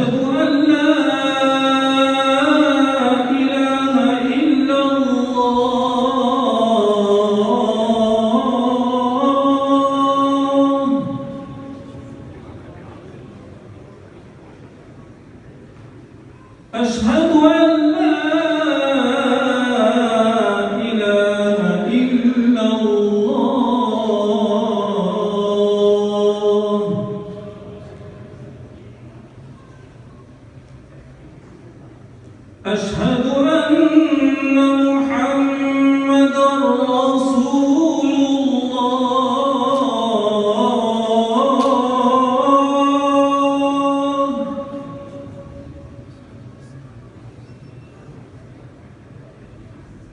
أشهد أن لا إله إلا الله أشهد أن لا إله إلا الله أشهد أن محمدًا رسول الله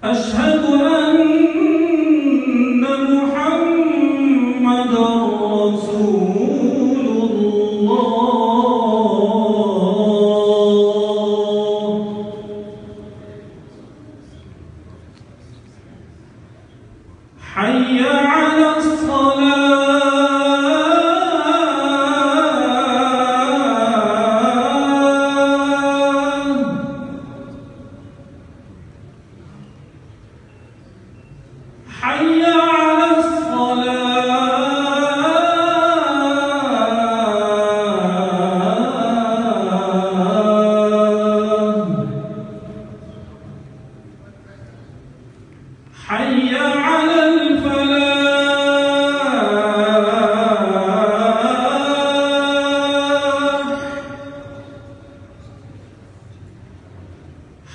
أشهد أن محمدًا رسول الله حي على الصلاة حي على الصلاة حي على الفلاح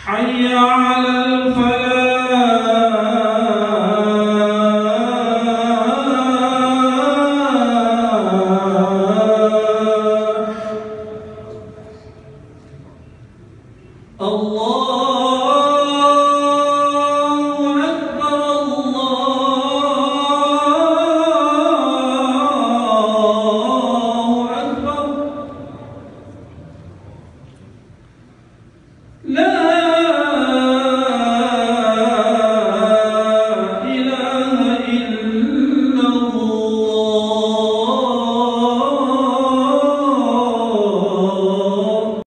حي على الفلاح الله أكبر الله أكبر لا